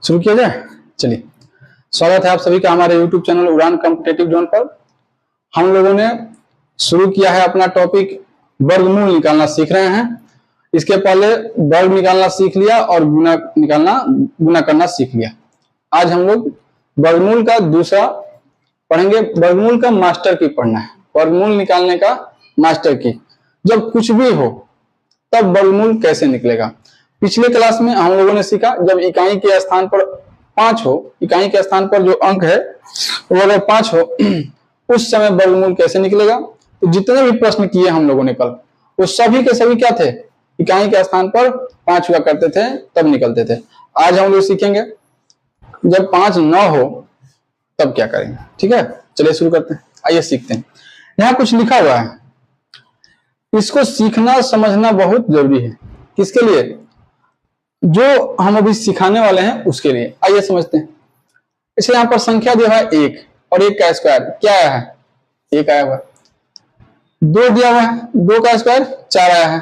शुरू किया जाए। चलिए, स्वागत है आप सभी का हमारे YouTube चैनल उड़ान कॉम्पिटिटिव जोन पर। हम लोगों ने शुरू किया है अपना टॉपिक वर्गमूल निकालना सीख रहे हैं। इसके पहले वर्ग निकालना सीख लिया और गुना करना सीख लिया। आज हम लोग वर्गमूल का दूसरा पढ़ेंगे। वर्गमूल का मास्टर की पढ़ना है, वर्गमूल निकालने का मास्टर की। जब कुछ भी हो तब वर्गमूल कैसे निकलेगा। पिछले क्लास में हम लोगों ने सीखा जब इकाई के स्थान पर 5 हो, इकाई के स्थान पर जो अंक है वो अगर 5 हो उस समय वर्गमूल कैसे निकलेगा। तो जितने भी प्रश्न किए हम लोगों ने कल, वो सभी के सभी क्या थे, इकाई के स्थान पर 5 हुआ करते थे तब निकलते थे। आज हम लोग सीखेंगे जब 5 न हो तब क्या करेंगे। ठीक है, चलिए शुरू करते हैं। आइए सीखते हैं। यहाँ कुछ लिखा हुआ है, इसको सीखना समझना बहुत जरूरी है। किसके लिए? जो हम अभी सिखाने वाले हैं उसके लिए। आइए समझते हैं। इसे यहाँ पर संख्या दिया हुआ है 1 और 1 का स्क्वायर क्या आया है, 1 आया हुआ है। 2 दिया हुआ है, 2 का स्क्वायर 4 आया है।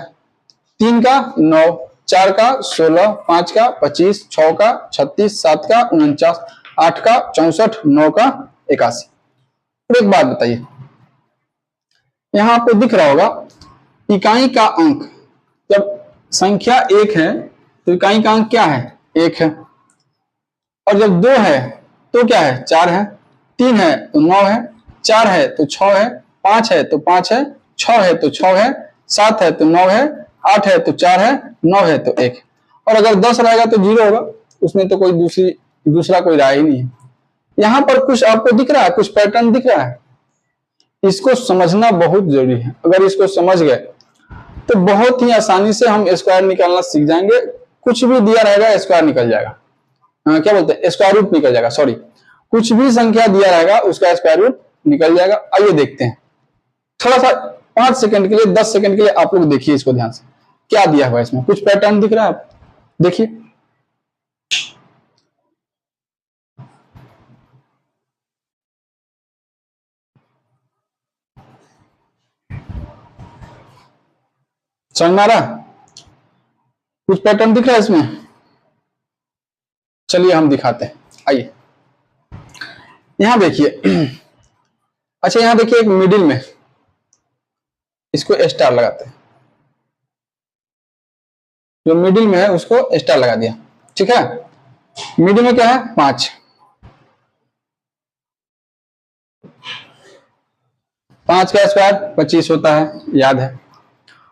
3 का 9, 4 का 16, 5 का 25, 6 का 36, 7 का 49, 8 का 64, 9 का 81। एक बात बताइए, यहाँ आपको दिख रहा होगा इकाई का अंक जब संख्या 1 है तो इकाई का अंक क्या है, 1 है। और जब 2 है तो क्या है, 4 है। 3 है तो 9 है, 4 है तो 6 है, 5 है तो 5 है, 6 है तो 6 है, 7 है तो 9 है, 8 है तो 4 है, 9 है तो 1। और अगर 10 रहेगा तो 0 होगा, उसमें तो कोई दूसरा कोई राय ही नहीं है। यहाँ पर कुछ आपको दिख रहा है, कुछ पैटर्न दिख रहा है। इसको समझना बहुत जरूरी है। अगर इसको समझ गए तो बहुत ही आसानी से हम स्क्वायर निकालना सीख जाएंगे। कुछ भी दिया रहेगा स्क्वायर निकल जाएगा। क्या बोलते हैं, स्क्वायर रूट निकल जाएगा। सॉरी, कुछ भी संख्या दिया रहेगा उसका स्क्वायर रूट निकल जाएगा। आइए देखते हैं। थोड़ा सा 5 सेकंड के लिए, 10 सेकंड के लिए आप लोग देखिए इसको ध्यान से, क्या दिया हुआ है इसमें। कुछ पैटर्न दिख रहा है, आप देखिए। समझ में आ रहा? कुछ पैटर्न दिख रहा है इसमें। चलिए हम दिखाते हैं। आइए यहां देखिए। अच्छा यहां देखिए, एक मिडिल में इसको स्टार लगाते हैं। जो मिडिल में है उसको स्टार लगा दिया। ठीक है, मिडिल में क्या है, 5। 5 का स्क्वायर 25 होता है, याद है।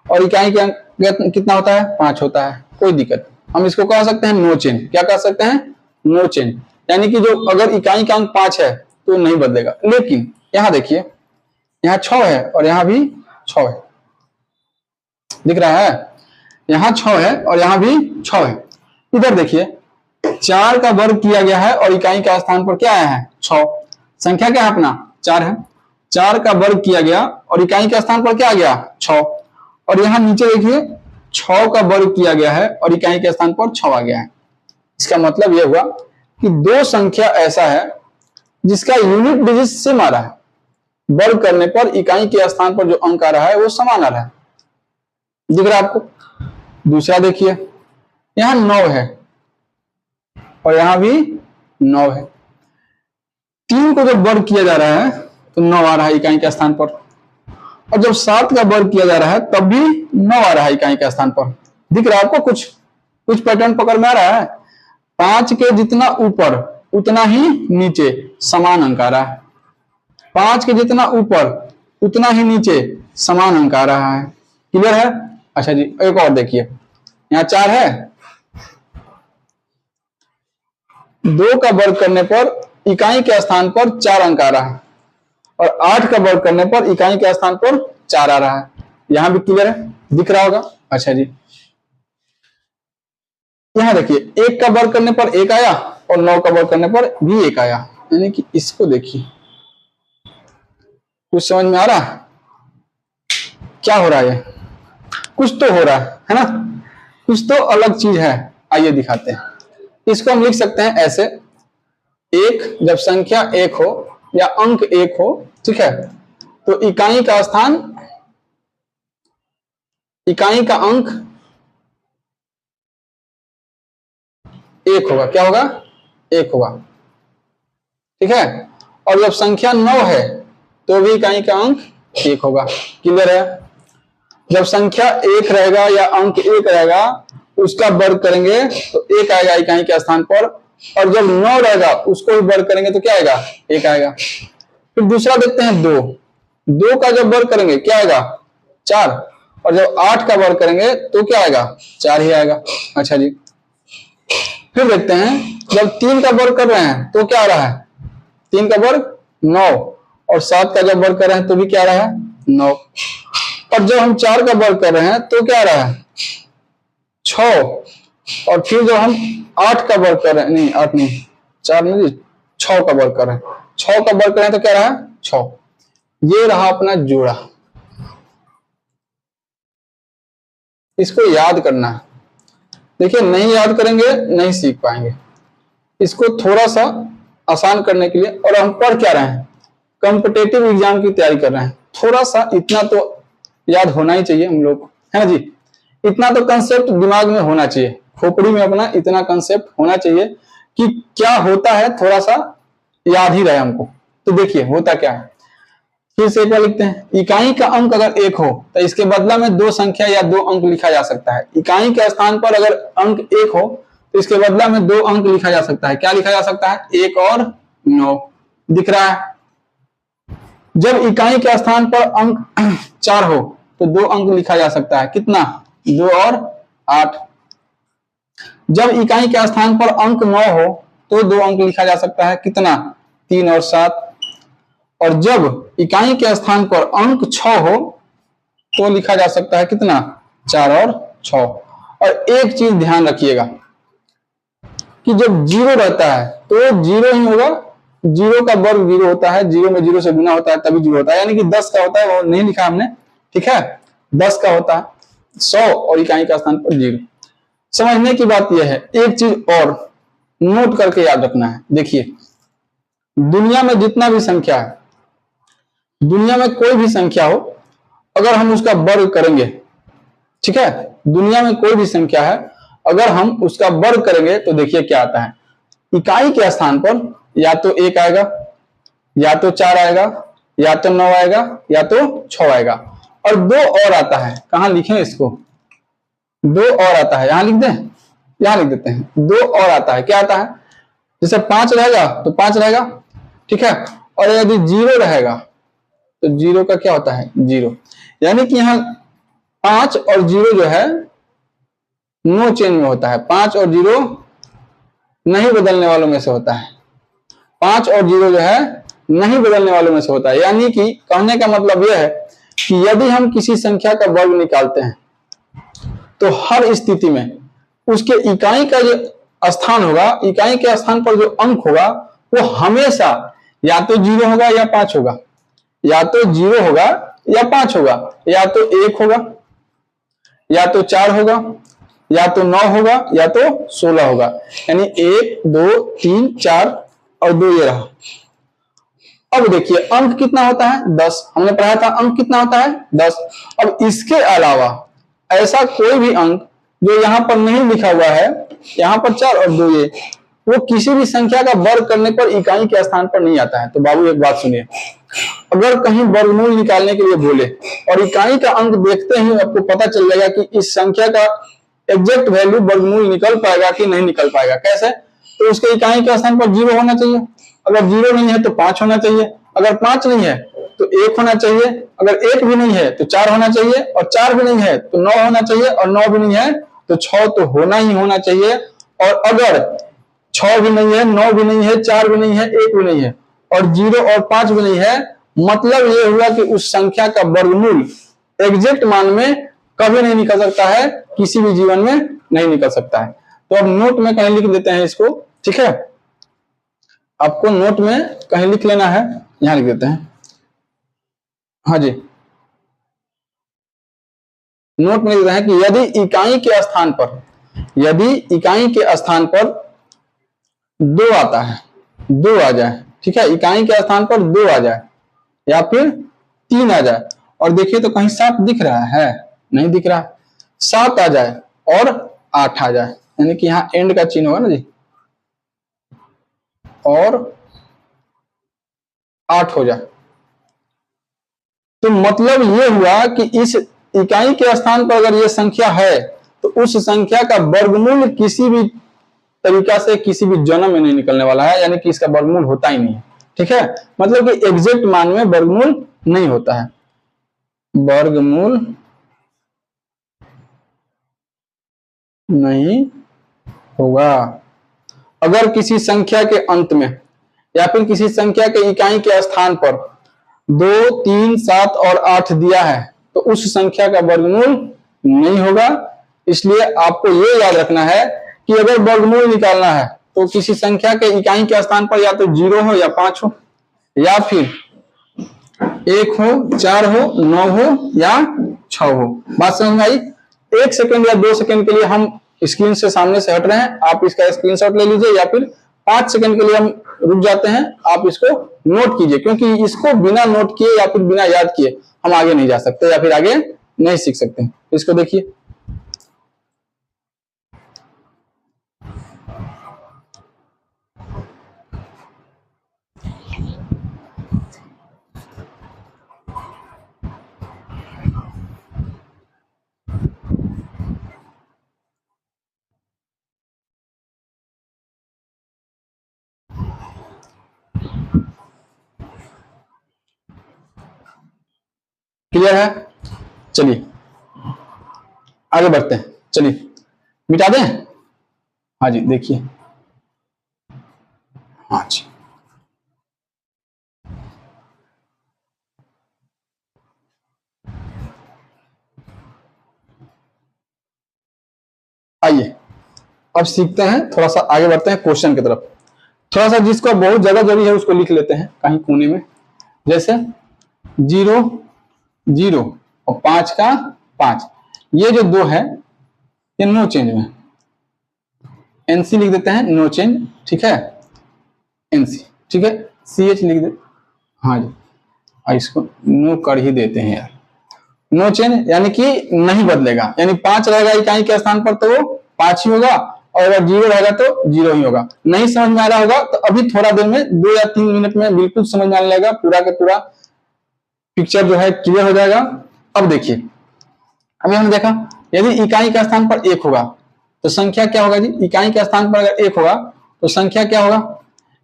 और इकाई का कितना होता है, 5 होता है। कोई दिक्कत, हम इसको कह सकते हैं नो चेंज। क्या कह सकते हैं, नो चेंज। यानी कि जो अगर इकाई का अंक 5 है तो नहीं बदलेगा। लेकिन यहां देखिए, यहाँ 6 है और यहाँ भी 6 है। दिख रहा है, यहाँ 6 है और यहाँ भी 6 है। इधर देखिए, 4 का वर्ग किया गया है और इकाई का स्थान पर क्या आया है, 6। संख्या क्या है अपना, 4 है। 4 का वर्ग किया गया और इकाई के स्थान पर क्या आ गया, 6। और यहाँ नीचे देखिए, 6 का वर्ग किया गया है और इकाई के स्थान पर 6 आ गया है। इसका मतलब यह हुआ कि दो संख्या ऐसा है जिसका यूनिट डिजिट सेम आ रहा है। वर्ग करने पर इकाई के स्थान पर जो अंक आ रहा है वो समान आ रहा है। दिख रहा है आपको। दूसरा देखिए, यहां 9 है और यहां भी 9 है। 3 को जब वर्ग किया जा रहा है तो 9 आ रहा है इकाई के स्थान पर। और जब 7 का वर्ग किया जा रहा है तब भी 9 आ रहा है इकाई के स्थान पर। दिख रहा है आपको, कुछ पैटर्न पकड़ में आ रहा है। 5 के जितना ऊपर उतना ही नीचे समान अंक आ रहा है। 5 के जितना ऊपर उतना ही नीचे समान अंक आ रहा है। क्लियर है? अच्छा जी, एक और देखिए, यहाँ 4 है, 2 का वर्ग करने पर इकाई के स्थान पर 4 अंक आ रहा है और 8 का वर्ग करने पर इकाई के स्थान पर 4 आ रहा है। यहां भी क्लियर है, दिख रहा होगा। अच्छा जी, यहां देखिए, 1 का वर्ग करने पर 1 आया और 9 का वर्ग करने पर भी 1 आया। यानी कि इसको देखिए, कुछ समझ में आ रहा है क्या हो रहा है? कुछ तो हो रहा है ना, कुछ तो अलग चीज है। आइए दिखाते हैं। इसको हम लिख सकते हैं ऐसे, 1 जब संख्या 1 हो या अंक 1 हो, ठीक है, तो इकाई का स्थान, इकाई का अंक 1 होगा। क्या होगा, 1 होगा, ठीक है। और जब संख्या 9 है तो भी इकाई का अंक 1 होगा। क्लियर है? जब संख्या 1 रहेगा या अंक 1 रहेगा उसका वर्ग करेंगे तो 1 आएगा इकाई के स्थान पर, और जब 9 रहेगा उसको भी वर्ग करेंगे तो क्या आएगा? 1 आएगा। फिर दूसरा देखते हैं 2। 2 का जब वर्ग करेंगे क्या आएगा? 4, और जब 8 का वर्ग करेंगे तो क्या आएगा? 4 ही आएगा। अच्छा जी, फिर देखते हैं जब 3 का वर्ग कर रहे हैं तो क्या आ रहा है? 3 का वर्ग 9, और 7 का जब वर्ग कर रहे हैं तो भी क्या आ रहा है? 9, और जब हम 4 का वर्ग कर रहे हैं तो क्या आ रहा है? 6, और फिर जब हम 8 का वर्ग कर रहे हैं, नहीं 8 नहीं, 4 नहीं, 6 का वर्ग कर रहे हैं, 6 का वर्ग कर रहे हैं तो क्या रहा? 6। ये रहा अपना जोड़ा। इसको याद करना है। देखिए, नहीं याद करेंगे नहीं सीख पाएंगे। इसको थोड़ा सा आसान करने के लिए, और हम पढ़ क्या रहे हैं? कॉम्पिटिटिव एग्जाम की तैयारी कर रहे हैं। थोड़ा सा इतना तो याद होना ही चाहिए हम लोग, है ना जी? इतना तो कंसेप्ट दिमाग में होना चाहिए, खोपड़ी में अपना इतना कंसेप्ट होना चाहिए कि क्या होता है थोड़ा सा याद ही रहे हमको। तो देखिए होता क्या है, फिर से एक बार लिखते हैं। इकाई का अंक अगर 1 हो तो इसके बदला में 2 संख्या या 2 अंक लिखा जा सकता है। इकाई के स्थान पर अगर अंक 1 हो तो इसके बदला में 2 अंक लिखा जा सकता है। क्या लिखा जा सकता है? 1 और 9 दिख रहा है। जब इकाई के स्थान पर अंक 4 हो तो 2 अंक लिखा जा सकता है। कितना? 2 और 8। जब इकाई के स्थान पर अंक 9 हो तो 2 अंक लिखा जा सकता है। कितना? 3 और 7। और जब इकाई के स्थान पर अंक 6 हो तो लिखा जा सकता है कितना? 4 और 6। और एक चीज ध्यान रखिएगा कि जब 0 रहता है तो 0 ही होगा। 0 का वर्ग 0 होता है, 0 में 0 से गुना होता है तभी 0 होता है। यानी कि 10 का होता है, वो नहीं लिखा हमने, ठीक है? 10 का होता है 100 और इकाई का स्थान पर 0। समझने की बात यह है। एक चीज और नोट करके याद रखना है। देखिए, दुनिया में जितना भी संख्या है, दुनिया में कोई भी संख्या हो, अगर हम उसका वर्ग करेंगे, ठीक है, दुनिया में कोई भी संख्या है अगर हम उसका वर्ग करेंगे तो देखिए क्या आता है। इकाई के स्थान पर या तो 1 आएगा, या तो 4 आएगा, या तो 9 आएगा, या तो 6 आएगा, और 2 और आता है। कहां लिखें इसको? 2 और आता है, यहां लिख दें, यहां लिख देते हैं। 2 और आता है। क्या आता है? जैसे 5 रहेगा तो 5 रहेगा, ठीक है, और यदि 0 रहेगा तो 0 का क्या होता है? 0। यानी कि यहां 5 और 0 जो है नो चेंज में होता है। 5 और 0 नहीं बदलने वालों में से होता है। 5 और 0 जो है नहीं बदलने वालों में से होता है। यानी कि कहने का मतलब यह है कि यदि हम किसी संख्या का वर्ग निकालते हैं तो हर स्थिति में उसके इकाई का जो स्थान होगा, इकाई के स्थान पर जो अंक होगा वो हमेशा या तो 0 होगा या 5 होगा, या तो 0 होगा या 5 होगा, या तो 1 होगा, या तो 4 होगा, या तो 9 होगा, या तो 16 होगा। यानी 1 2 3 4 और 2 ये रहा। अब देखिए अंक कितना होता है? 10। हमने पढ़ा था अंक कितना होता है? 10। अब इसके अलावा ऐसा कोई भी अंक जो यहां पर नहीं लिखा हुआ है, यहां पर 4 और 2 ये, वो किसी भी संख्या का वर्ग करने पर इकाई के स्थान पर नहीं आता है। तो बाबू एक बात सुनिए, अगर कहीं वर्गमूल निकालने के लिए बोले और इकाई का अंक देखते ही आपको पता चल जाएगा कि इस संख्या का एग्जैक्ट वैल्यू वर्गमूल निकल पाएगा कि नहीं निकल पाएगा। कैसे? तो उसके इकाई के स्थान पर 0 होना चाहिए। अगर 0 नहीं है तो 5 होना चाहिए। अगर 5 नहीं है तो 1 होना चाहिए। अगर 1 भी नहीं है तो 4 होना चाहिए, और 4 भी नहीं है तो 9 होना चाहिए, और 9 भी नहीं है तो 6 तो होना ही होना चाहिए। और अगर 6 भी नहीं है, 9 भी नहीं है, 4 भी नहीं है, 1 भी नहीं है, और 0 और 5 भी नहीं है, मतलब ये हुआ कि उस संख्या का वर्गमूल एग्जैक्ट मान में कभी नहीं निकल सकता है, किसी भी जीवन में नहीं निकल सकता है। तो अब नोट में कहीं लिख देते हैं इसको, ठीक है? आपको नोट में कहीं लिख लेना है, यहां लिख देते हैं। हाँ जी, नोट में लिख रहे हैं कि यदि इकाई के स्थान पर, यदि इकाई के स्थान पर 2 आता है, 2 आ जाए, ठीक है, इकाई के स्थान पर 2 आ जाए या फिर 3 आ जाए, और देखिए तो कहीं 7 दिख रहा है? नहीं दिख रहा। 7 आ जाए और 8 आ जाए, यानी कि यहाँ एंड का चिन्ह होगा ना जी, और 8 हो जाए, तो मतलब ये हुआ कि इस इकाई के स्थान पर अगर ये संख्या है तो उस संख्या का वर्गमूल किसी भी तरीका से किसी भी जन्म में नहीं निकलने वाला है, यानी कि इसका वर्गमूल होता ही नहीं है। ठीक है, मतलब कि एग्जैक्ट मान में वर्गमूल नहीं होता है, वर्गमूल नहीं होगा। अगर किसी संख्या के अंत में या फिर किसी संख्या के इकाई के स्थान पर 2, 3, 7 और 8 दिया है तो उस संख्या का वर्गमूल नहीं होगा। इसलिए आपको ये याद रखना है कि अगर वर्गमूल निकालना है तो किसी संख्या के इकाई के स्थान पर या तो 0 हो या 5 हो, या फिर 1 हो, 4 हो, 9 हो या 6 हो। बात समझ में आई? 1 सेकंड या 2 सेकंड के लिए हम स्क्रीन से सामने से हट रहे हैं, आप इसका स्क्रीनशॉट ले लीजिए, या फिर 5 सेकंड के लिए हम रुक जाते हैं, आप इसको नोट कीजिए, क्योंकि इसको बिना नोट किए या फिर बिना याद किए हम आगे नहीं जा सकते या फिर आगे नहीं सीख सकते। इसको देखिए, क्लियर है? चलिए आगे बढ़ते हैं। चलिए मिटा दें। हाँ जी देखिए, हाँ जी आइए अब सीखते हैं, थोड़ा सा आगे बढ़ते हैं क्वेश्चन की तरफ। थोड़ा सा जिसको बहुत ज्यादा जरूरी है उसको लिख लेते हैं कहीं कोने में, जैसे 0, 0 और 5 का 5, ये जो 2 है ये नो चेंज में, एनसी लिख देते हैं, नो चेंज। ठीक है, एनसी, ठीक है, CH लिख दे। हाँ जी, इसको नो कर ही देते हैं यार, नो चेंज यानी कि नहीं बदलेगा, यानी 5 रहेगा इकाई के स्थान पर तो वो 5 ही होगा, और अगर 0 रहेगा तो 0 ही होगा। नहीं समझ में आ रहा होगा तो अभी थोड़ा देर में 2 या 3 मिनट में बिल्कुल समझ में आने लगेगा, पूरा का पूरा पिक्चर जो है क्लियर हो जाएगा। अब देखिए, अभी हमने देखा यदि इकाई के स्थान पर 1 होगा तो संख्या क्या होगा जी? इकाई के स्थान पर अगर 1 होगा तो संख्या क्या होगा?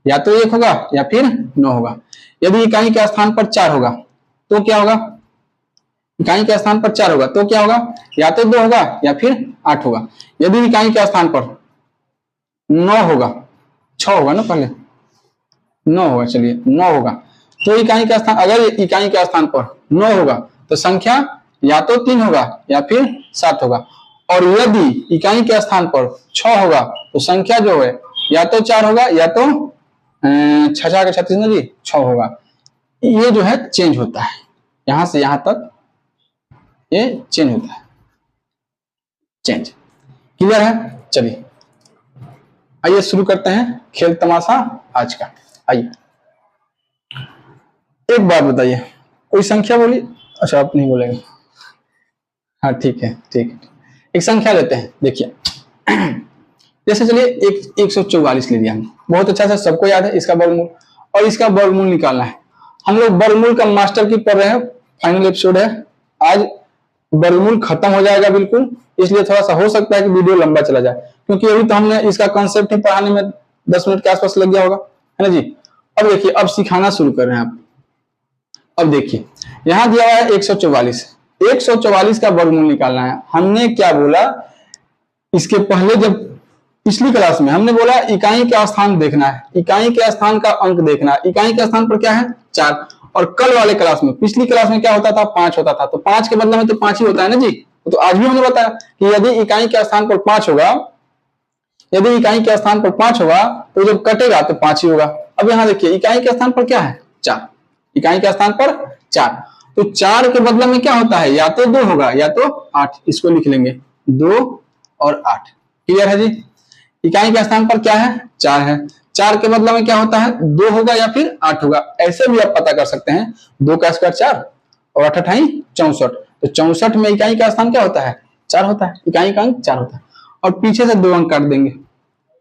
या तो 1 होगा या फिर 9 होगा। यदि इकाई के स्थान पर 4 होगा तो क्या होगा? इकाई के स्थान पर 4 होगा तो क्या होगा? या तो 2 होगा या फिर 8 होगा। यदि इकाई के स्थान पर 9 होगा, 6 होगा ना, पहले 9 होगा, चलिए 9 होगा तो इकाई का स्थान, अगर इकाई के स्थान पर 9 होगा तो संख्या या तो 3 होगा या फिर 7 होगा। और यदि इकाई के स्थान पर 6 होगा तो संख्या जो है या तो 4 होगा या तो 6 का 36 ना जी, 6 होगा। ये जो है चेंज होता है, यहां से यहां तक ये चेंज होता है, चेंज। क्लियर है? चलिए आइए शुरू करते हैं खेल तमाशा आज का। आइए एक बात बताइए, कोई संख्या बोली? अच्छा आप नहीं बोलेंगे, हाँ ठीक है, ठीक। एक संख्या लेते हैं, देखिए जैसे चलिए 144 ले लिया हमने, बहुत अच्छा से सबको याद है इसका वर्गमूल, और इसका वर्गमूल निकालना है। हम लोग वर्गमूल का मास्टर की पढ़ रहे हैं, फाइनल एपिसोड है आज, वर्गमूल खत्म हो जाएगा बिल्कुल, इसलिए थोड़ा सा हो सकता है कि वीडियो लंबा चला जाए, क्योंकि अभी तो हमने इसका कॉन्सेप्ट ही पढ़ाने में 10 मिनट के आसपास लग गया होगा, है ना जी। अब देखिए, अब सिखाना शुरू कर रहे हैं आप। अब देखिए यहां दिया हुआ है 144, 144 का वर्गमूल निकालना है। हमने क्या बोला इसके पहले, जब पिछली क्लास में हमने बोला इकाई का स्थान देखना है, इकाई के स्थान का अंक देखना है। इकाई के स्थान पर क्या है? 4। और कल वाले क्लास में, पिछली क्लास में क्या होता था? 5 होता था, तो 5 के बदले में तो 5 ही होता है ना जी। तो आज भी हमने बताया कि यदि इकाई के स्थान पर 5 होगा, यदि इकाई के स्थान पर 5 होगा तो जब कटेगा तो 5 ही होगा। अब यहां देखिए इकाई के स्थान पर क्या है? 4, इकाई के स्थान पर 4, तो 4 के बदले में क्या होता है? या तो 2 होगा या तो 8, इसको लिख लेंगे 2 और 8। क्लियर है जी? इकाई के स्थान पर क्या है? 4 है, 4 के बदले में क्या होता है? 2 होगा या फिर 8 होगा। ऐसे भी आप पता कर सकते हैं, 2 का स्क्वायर 4 और 8 अठाई 64, तो 64 में इकाई का स्थान क्या होता है? 4 होता है, इकाई का अंक 4 होता है। और पीछे से 2 अंक काट देंगे,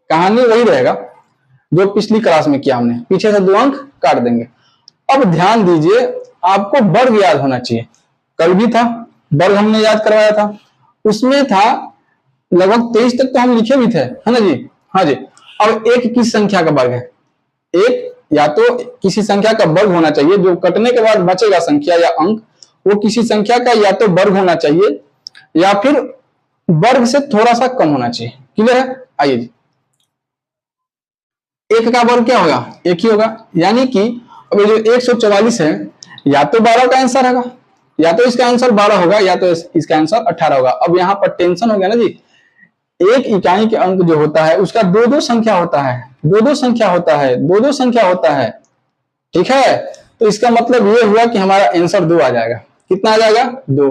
कहानी वही रहेगा। जो पिछली क्लास में किया हमने, पीछे से 2 अंक काट देंगे। अब ध्यान दीजिए, आपको वर्ग याद होना चाहिए। कल भी था वर्ग, हमने याद करवाया था, उसमें था लगभग 23 तक तो हम लिखे भी थे, है ना जी। हाँ जी। अब एक किस संख्या का वर्ग है? एक या तो किसी संख्या का वर्ग होना चाहिए, जो कटने के बाद बचेगा संख्या या अंक, वो किसी संख्या का या तो वर्ग होना चाहिए या फिर वर्ग से थोड़ा सा कम होना चाहिए। क्लियर है? आइए जी, एक का वर्ग क्या होगा? एक ही होगा। यानी कि अब जो 144 है, या तो 12 का आंसर होगा, या तो इसका आंसर 12 होगा, या तो इसका आंसर 18 होगा। अब यहाँ पर टेंशन हो गया ना जी, एक इकाई के अंक जो होता है उसका दो दो संख्या होता है, दो दो संख्या होता है, दो दो संख्या होता है। ठीक है, तो इसका मतलब ये हुआ कि हमारा आंसर 2 आ जाएगा। कितना आ जाएगा? 2।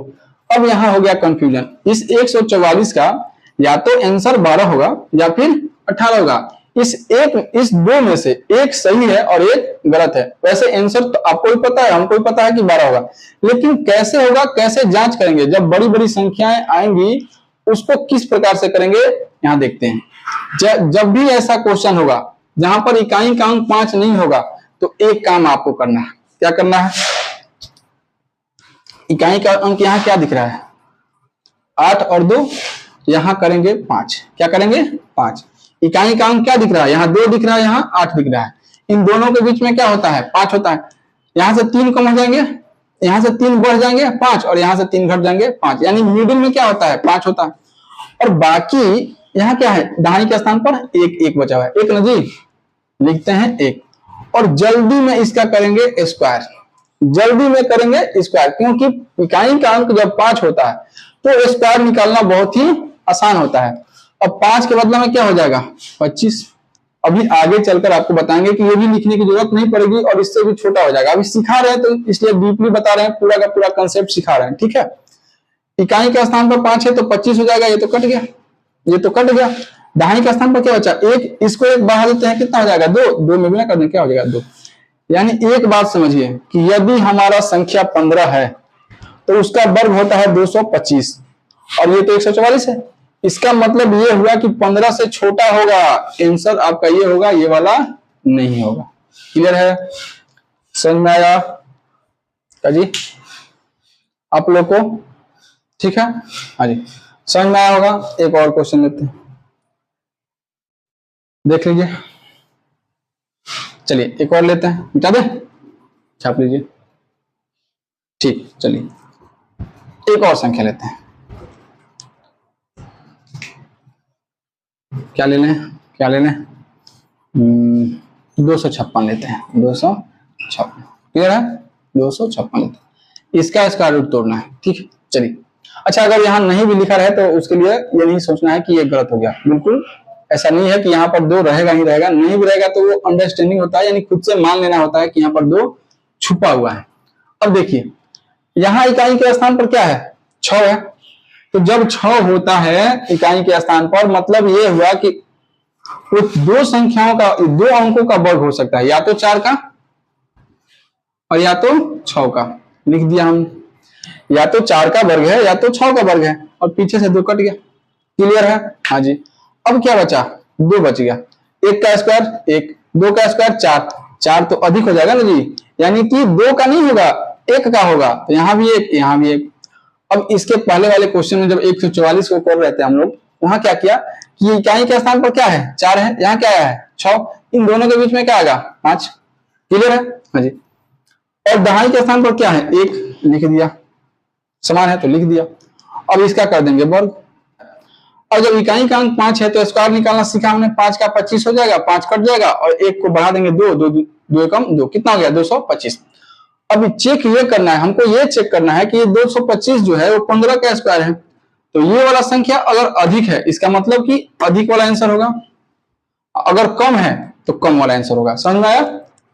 अब यहाँ हो गया कंफ्यूजन, इस 144 का या तो आंसर 12 होगा या फिर 18 होगा। इस 2 में से एक सही है और एक गलत है। वैसे आंसर तो आपको भी पता है, हमको भी पता है कि 12 होगा, लेकिन कैसे होगा, कैसे जांच करेंगे? जब बड़ी बड़ी संख्याएं आएंगी उसको किस प्रकार से करेंगे, यहां देखते हैं। जब भी ऐसा क्वेश्चन होगा जहां पर इकाई का अंक 5 नहीं होगा, तो एक काम आपको करना है। क्या करना है? इकाई का अंक यहाँ क्या दिख रहा है? 8 और 2, यहां करेंगे 5। क्या करेंगे? 5। इकाई का अंक क्या दिख रहा है? यहाँ 2 दिख रहा है, यहाँ 8 दिख रहा है। इन दोनों के बीच में क्या होता है? 5 होता है। यहां से 3 कम हो जाएंगे, यहां से 3 बढ़ जाएंगे 5, और यहां से 3 घट जाएंगे 5। यानी मिडिल में क्या होता है? 5 होता है। और बाकी यहाँ क्या है? दाहिने के स्थान पर एक बचा हुआ है, एक ना जी, लिखते हैं 1। और जल्दी में इसका करेंगे स्क्वायर, जल्दी में करेंगे स्क्वायर, क्योंकि इकाई का अंक जब 5 होता है तो स्क्वायर निकालना बहुत ही आसान होता है। अब 5 के बदले में क्या हो जाएगा? 25। अभी आगे चलकर आपको बताएंगे कि ये भी लिखने की जरूरत नहीं पड़ेगी और इससे भी छोटा हो जाएगा। अभी सिखा रहे हैं तो इसलिए डीपली बता रहे हैं, पूरा का पूरा कंसेप्ट सिखा रहे हैं। ठीक है, इकाई के स्थान पर 5 है तो 25 हो जाएगा। ये तो कट गया, ये तो कट गया। दाहिने के स्थान पर क्या बचा? 1। इसको 1 बढ़ा देते हैं, कितना हो जाएगा? 2। 2 में गुणा कर दें, क्या हो जाएगा? 2। यानी एक बात समझिए कि यदि हमारा संख्या 15 है तो उसका वर्ग होता है 225, और ये तो 144 है। इसका मतलब ये हुआ कि 15 से छोटा होगा। आंसर आपका ये होगा, ये वाला नहीं होगा। क्लियर है? समझ में आया जी आप लोग को? ठीक है, हाँ जी, समझ में आया होगा। एक और क्वेश्चन लेते हैं, देख लीजिए। चलिए एक और लेते हैं, मिटा दे, छाप लीजिए। ठीक, चलिए एक और संख्या लेते हैं। क्या ले लें, क्या ले लें? 256 लेते हैं, 256। क्लियर है? 256 लेते हैं। इसका स्क्वायर रूट तोड़ना है। ठीक है, चलिए। अच्छा, अगर यहाँ नहीं भी लिखा रहे तो उसके लिए ये नहीं सोचना है कि ये गलत हो गया। बिल्कुल ऐसा नहीं है कि यहाँ पर 2 रहेगा ही रहेगा, नहीं भी रहेगा तो वो अंडरस्टैंडिंग होता है, यानी खुद से मान लेना होता है कि यहाँ पर 2 छुपा हुआ है। अब देखिए, यहाँ इकाई के स्थान पर क्या है? 6 है। तो जब 6 होता है इकाई के स्थान पर, मतलब ये हुआ कि कुछ 2 संख्याओं का, 2 अंकों का वर्ग हो सकता है, या तो 4 का और या तो 6 का। लिख दिया हम, या तो 4 का वर्ग है या तो 6 का वर्ग है, और पीछे से 2 कट गया। क्लियर है? हाँ जी। अब क्या बचा? 2 बच गया। 1 का स्क्वायर 1, 2 का स्क्वायर 4, 4 तो अधिक हो जाएगा ना जी, यानी कि 2 का नहीं होगा, 1 का होगा। तो यहाँ भी 1, यहाँ भी 1। अब इसके पहले वाले क्वेश्चन में जब 144 को कर रहे थे हम लोग, वहां क्या किया कि इकाई के स्थान पर क्या है? 4 है, यहाँ क्या है? 6। इन दोनों के बीच में क्या आएगा? 5। क्लियर है? हाँ जी। और दहाई के स्थान पर क्या है? 1 लिख दिया, समान है तो लिख दिया। अब इसका कर देंगे वर्ग। और जब इकाई का अंक 5 है तो स्क्वायर निकालना सीखा हमने। 5 का 25 हो जाएगा, 5 कट जाएगा, और 1 को बढ़ा देंगे 2, 2 एकम 2, कितना हो गया? 225। अब चेक ये करना है हमको, ये चेक करना है कि ये 225 जो है वो 15 का स्क्वायर है। तो ये वाला संख्या अगर अधिक है, इसका मतलब कि अधिक वाला आंसर होगा, अगर कम है तो कम वाला आंसर होगा। समझ में आया?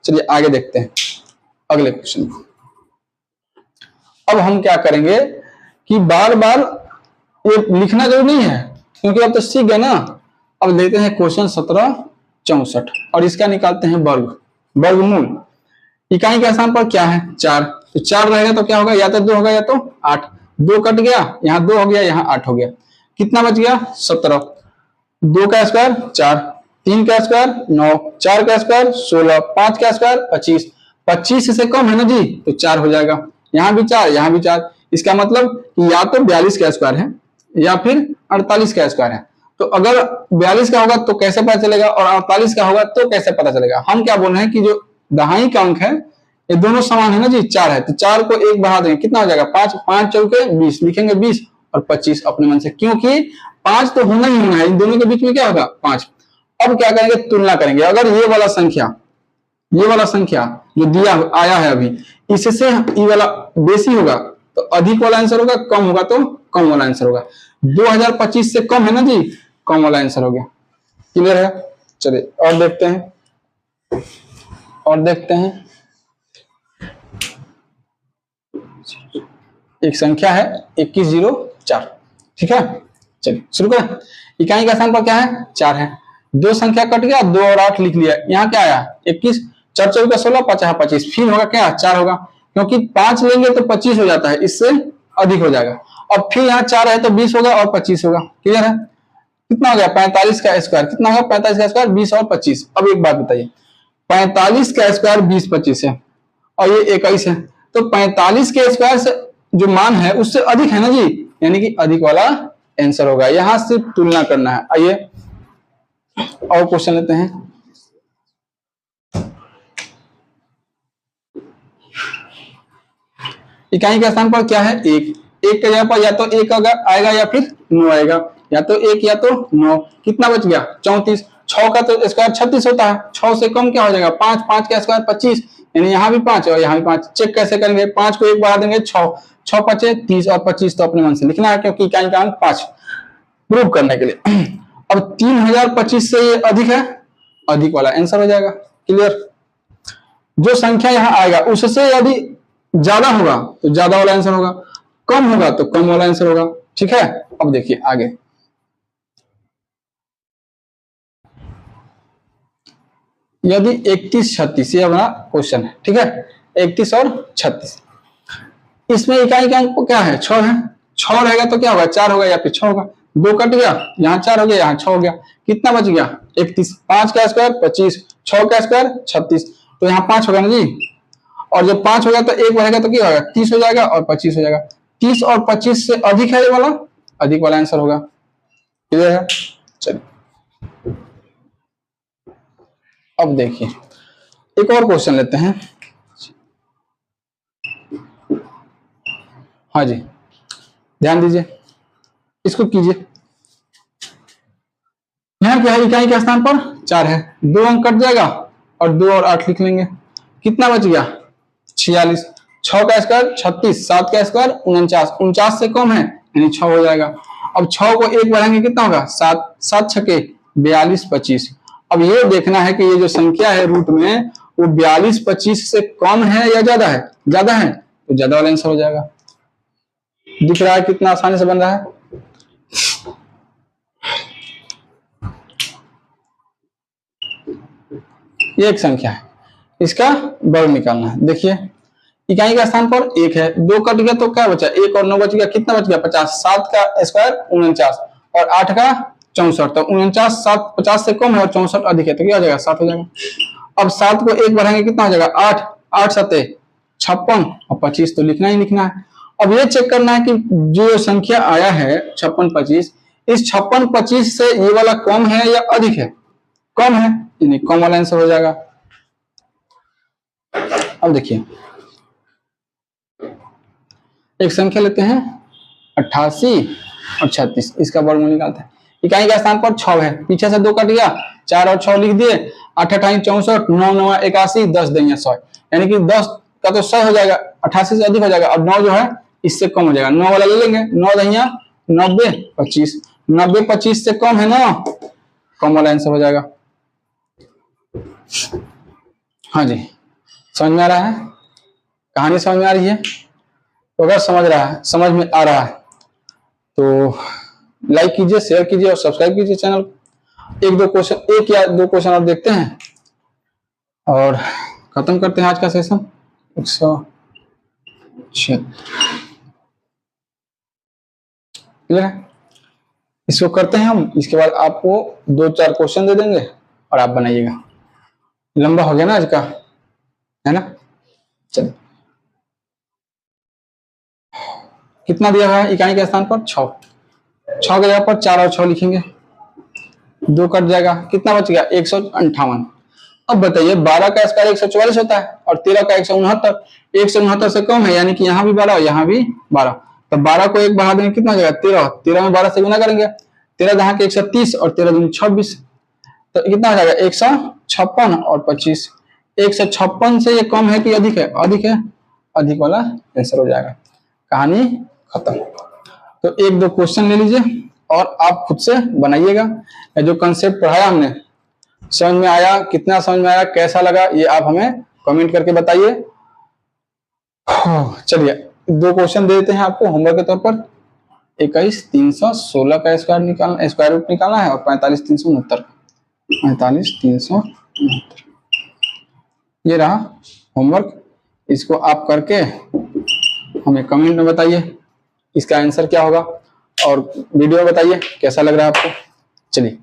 चलिए आगे देखते हैं अगले क्वेश्चन को। अब हम क्या करेंगे कि बार बार ये लिखना जरूरी नहीं है, क्योंकि अब तो सीख गए ना। अब लेते हैं क्वेश्चन 1764 और इसका निकालते हैं वर्ग, वर्गमूल। इकाई के स्थान पर क्या है? 4। तो 4 रहेगा तो क्या होगा? या तो 2 होगा या तो 8। 2 कट गया, यहाँ 2 हो गया, यहाँ 8 हो गया। कितना बच गया? 17। 2 का स्क्वायर 4, 3 का स्क्वायर 9, 4 का स्क्वायर 16, 5 का स्क्वायर 25, 25 से कम है ना जी तो 4 हो जाएगा। यहाँ भी 4, यहाँ भी 4। इसका मतलब कि या तो 42 का स्क्वायर है या फिर 48 का स्क्वायर है। तो अगर 42 का होगा तो कैसे पता चलेगा और 48 का होगा तो कैसे पता चलेगा? हम क्या बोल रहे हैं कि जो दहाई का अंक है ये दोनों समान है ना जी, 4 है तो 4 को 1 बढ़ा देंगे, कितना हो जाएगा? 5, 5 चौके 20, लिखेंगे 20 और 25 अपने मन से, क्योंकि 5 तो होना ही होना है, इन दोनों के बीच में क्या होगा? 5। अब क्या करेंगे? तुलना करेंगे। अगर ये वाला संख्या जो दिया आया है अभी, इससे ये वाला बेसी होगा तो अधिक वाला आंसर होगा, कम होगा तो कम वाला आंसर होगा। 2025 से कम है ना जी, कम वाला आंसर हो गया। क्लियर है? चलिए और देखते हैं। एक संख्या है 2104। ठीक है, चलिए शुरू करें। इकाई का स्थान पर क्या है? 4 है। दो संख्या कट गया, 2 और 8 लिख लिया। यहाँ क्या आया? 21, 4 चौके 16, 5 25, फिर होगा क्या? 4 होगा, क्योंकि 5 लेंगे तो 25 हो जाता है, इससे अधिक हो जाएगा। अब फिर यहाँ 4 है तो 20 होगा और 25 होगा। क्लियर है? कितना हो गया? 45 का स्क्वायर। कितना होगा? 45 का स्क्वायर 20 और 25। अब एक बात बताइए, 45 का स्क्वायर 20 25 है और ये 21 है, तो 45 के स्क्वायर से जो मान है उससे अधिक है ना जी, यानी कि अधिक वाला आंसर होगा। यहां सिर्फ तुलना करना है। आइए और क्वेश्चन लेते हैं। इकाई के स्थान पर क्या है? 1। 1 के जगह पर या तो 1 आएगा या फिर 9 आएगा, या तो 1 या तो 9। कितना बच गया? 34। 6 का तो स्क्वायर 36 होता है, 6 से कम क्या हो जाएगा? 5, 5 का स्क्वायर 25, यानी यहाँ भी 5 और यहाँ भी 5। चेक कैसे करेंगे? 5 को 1 बढ़ा देंगे, 6, 6 5 30 और 25 तो अपने मन से लिखना है, क्योंकि इकाई का अंक 5 प्रूव करने के लिए। अब 3025 से ये अधिक है, अधिक वाला आंसर हो जाएगा। क्लियर? जो संख्या यहाँ आएगा उससे यदि ज्यादा होगा तो ज्यादा वाला आंसर होगा, कम होगा तो कम वाला आंसर होगा। ठीक है, अब देखिए आगे। यदि 31 36, ये हमारा क्वेश्चन है। ठीक है, 31 और 36, इसमें इकाई का अंक क्या है? 6 है। 6 रहेगा तो क्या होगा? 4 होगा या फिर 6 होगा। 2 कट गया, यहाँ 4 हो गया, यहाँ 6 हो गया। कितना बच गया? 31। 5 का स्क्वायर 25, 6 का स्क्वायर 36, तो यहाँ 5 होगा ना जी। और जब 5 होगा तो 1 बढ़ेगा तो क्या होगा? 30 हो जाएगा और 25 हो जाएगा। 30 और 25 से अधिक है ये वाला, अधिक वाला आंसर होगा। क्लियर है? चलिए अब देखिए एक और क्वेश्चन लेते हैं। हाँ जी, ध्यान दीजिए, इसको कीजिए। यहाँ क्या है? इकाई के स्थान पर 4 है, 2 अंक कट जाएगा और 2 और 8 लिख लेंगे। कितना बच गया? 46। 6 का स्क्वायर 36, 7 का स्क्वायर 49, 49 से कम है यानी 6 हो जाएगा। अब 6 को 1 बढ़ाएंगे, कितना होगा? 7, 7 छके 42 25। अब ये देखना है कि ये जो संख्या है रूट में वो 42 25 से कम है या ज्यादा है? ज्यादा है तो ज्यादा वाला आंसर हो जाएगा। दिख रहा है कितना आसानी से बन रहा है? ये एक संख्या है, इसका वर्ग निकालना है। देखिए इकाई का स्थान पर 1 है, 2 कट गया तो क्या बचा? 1 और 9 बच गया। कितना बच गया? 50। 7 का स्क्वायर 49 और 8 का 64, तो 49 7 50 से कम है और 64 अधिक है, तो क्या हो जाएगा? 7 हो जाएगा। अब 7 को 1 बढ़ाएंगे, कितना हो जाएगा? 8, 8 7 56 और 25 तो लिखना ही लिखना है। अब ये चेक करना है कि जो संख्या आया है 56 25, इस 56 25 से ये वाला कम है या अधिक है? कम है, यानी कम वाला आंसर हो जाएगा। अब देखिए एक संख्या लेते हैं 88 और 36, इसका वर्गमूल निकालते हैं। इकाई का स्थान पर 6 है, पीछे से 2 कट गया, 4 और 6 लिख दिए। 8 8 64, 9 9 81, 10 देंगे 100, यानी कि 10 का तो 100 हो जाएगा, 88 से अधिक हो जाएगा। अब 9 जो है इससे कम हो जाएगा, 9 वाला ले लेंगे। 9 दहिया 90 25, 90 25 से कम है ना, कम वाला आंसर हो जाएगा। हाँ जी, समझ में आ रहा है? कहानी समझ में आ रही है? तो अगर समझ में आ रहा है तो लाइक कीजिए, शेयर कीजिए और सब्सक्राइब कीजिए चैनल। एक या दो क्वेश्चन और देखते हैं और खत्म करते हैं आज का सेशन। 106 क्लियर है? इसको करते हैं हम, इसके बाद आपको 2-4 क्वेश्चन दे देंगे और आप बनाइएगा। लंबा हो गया ना आज का, है ना। चलिए, कितना दिया हुआ है इकाई के स्थान पर 6, 6 के जगह पर 4 और 6 लिखेंगे, 2 कट जाएगा, कितना बच गया 158। अब बताइए 12 का स्क्वायर 144 होता है और 13 का 169, 169 से कम है, यानी कि यहाँ भी 12 और यहाँ भी 12, तो 12 को 1 बढ़ा देंगे, कितना हो जाएगा 13, 13 में 12 से गुना करेंगे, 13 दहा के 130 और 13 दूनी 26, तो कितना हो जाएगा 156 और 25। 156 से ये कम है कि अधिक है, अधिक है, अधिक वाला आंसर हो जाएगा। कहानी खत्म। तो 1-2 क्वेश्चन ले लीजिए और आप खुद से बनाइएगा। जो कंसेप्ट पढ़ाया हमने समझ में आया, कितना समझ में आया, कैसा लगा, ये आप हमें कमेंट करके बताइए। चलिए 2 क्वेश्चन दे देते हैं आपको होमवर्क के तौर पर। 21,316 का स्क्वायर निकालना, स्क्वायर रूट निकालना है, और 45,369 का, 45,369 ये रहा होमवर्क। इसको आप करके हमें कमेंट में बताइए इसका आंसर क्या होगा, और वीडियो बताइए कैसा लग रहा है आपको। चलिए।